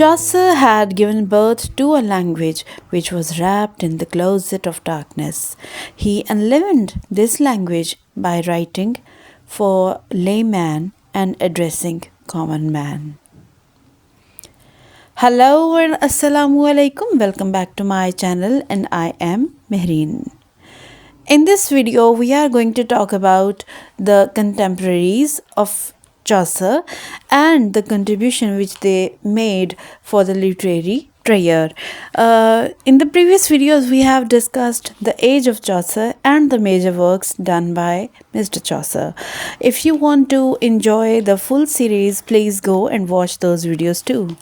Chaucer had given birth to a language which was wrapped in the closet of darkness. He enlivened this language by writing for layman and addressing common man. Hello and Assalamu alaikum. Welcome back to my channel and I am Mehreen. In this video, we are going to talk about the contemporaries of Chaucer and the contribution which they made for the literary career. In the previous videos, we have discussed the age of Chaucer and the major works done by Mr. Chaucer. If you want to enjoy the full series, please go and watch those videos too.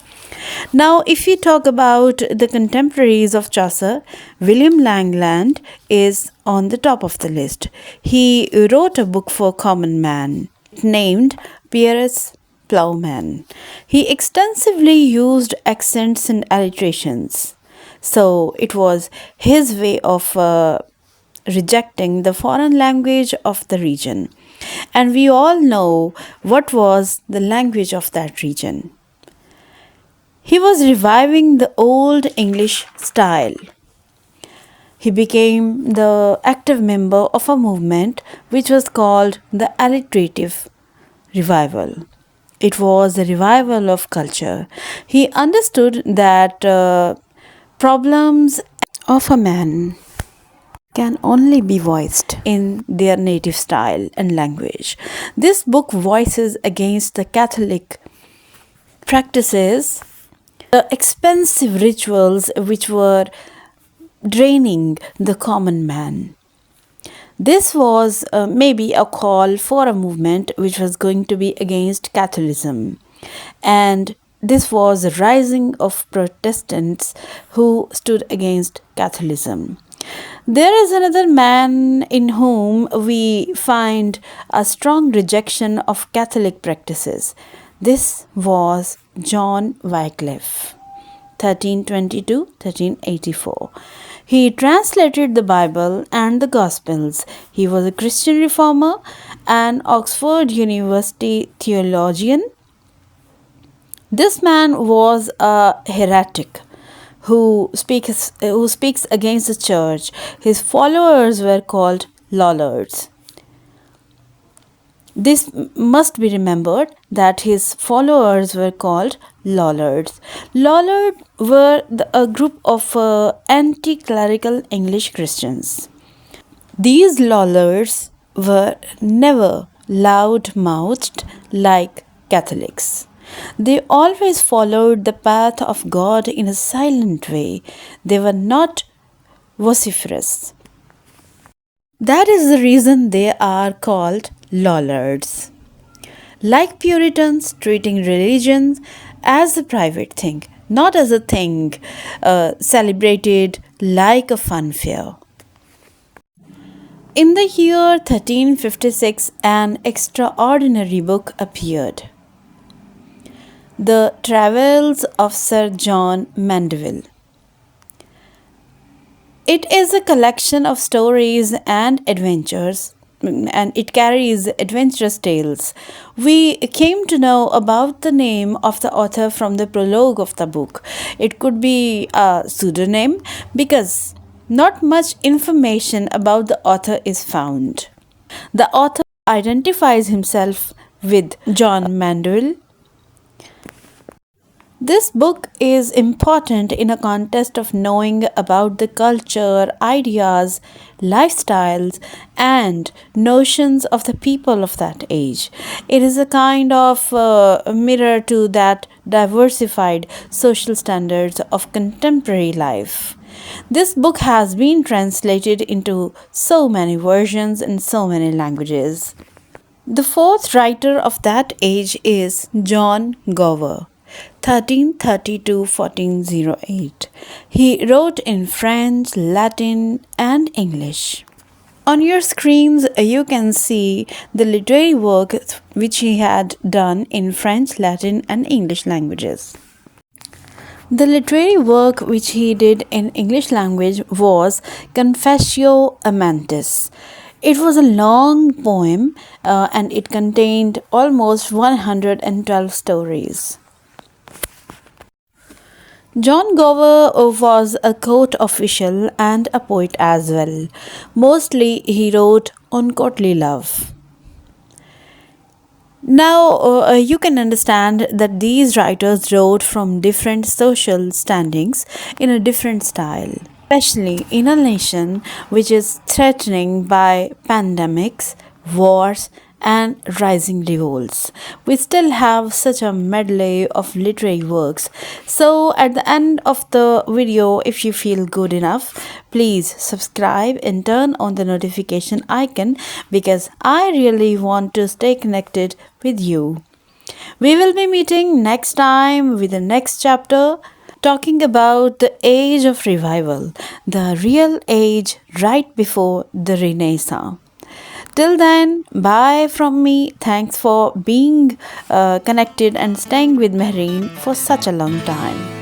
Now, if we talk about the contemporaries of Chaucer, William Langland is on the top of the list. He wrote a book for common man named Piers Plowman. He extensively used accents and alliterations. So it was his way of rejecting the foreign language of the region. And we all know what was the language of that region. He was reviving the old English style. He became the active member of a movement which was called the alliterative revival. It was a revival of culture. He understood that problems of a man can only be voiced in their native style and language. This book voices against the Catholic practices, the expensive rituals which were draining the common man. This was maybe a call for a movement which was going to be against Catholicism. And this was a rising of Protestants who stood against Catholicism. There is another man in whom we find a strong rejection of Catholic practices. This was John Wycliffe, 1322-1384. He translated the Bible and the Gospels. He was a Christian reformer, an Oxford University theologian. This man was a heretic who speaks against the church. His followers were called Lollards. This must be remembered that his followers were called Lollards. Lollards were a group of anti-clerical English Christians. These Lollards were never loud-mouthed like Catholics. They always followed the path of God in a silent way. They were not vociferous. That is the reason they are called Lollards. Like Puritans, treating religion as a private thing, not as a thing celebrated like a funfair. In the year 1356, an extraordinary book appeared, The Travels of Sir John Mandeville. It is a collection of stories and adventures, and it carries adventurous tales. We came to know about the name of the author from the prologue of the book. It could be a pseudonym because not much information about the author is found. The author identifies himself with John Mandeville. This book is important in a context of knowing about the culture, ideas, lifestyles, and notions of the people of that age. It is a kind of mirror to that diversified social standards of contemporary life. This book has been translated into so many versions in so many languages. The fourth writer of that age is John Gower, 1330-1408. He wrote in French, Latin, and English. On your screens, you can see the literary work which he had done in French, Latin, and English languages. The literary work which he did in English language was Confessio Amantis. It was a long poem and it contained almost 112 stories. John Gower was a court official and a poet as well. Mostly he wrote on courtly love. Now, you can understand that these writers wrote from different social standings in a different style, especially in a nation which is threatening by pandemics, wars, and rising revolts. We still have such a medley of literary works. So, at the end of the video, if you feel good enough, please subscribe and turn on the notification icon because I really want to stay connected with you. We will be meeting next time with the next chapter talking about the age of revival, the real age right before the Renaissance. Till then, bye from me. Thanks for being connected and staying with Mehreen for such a long time.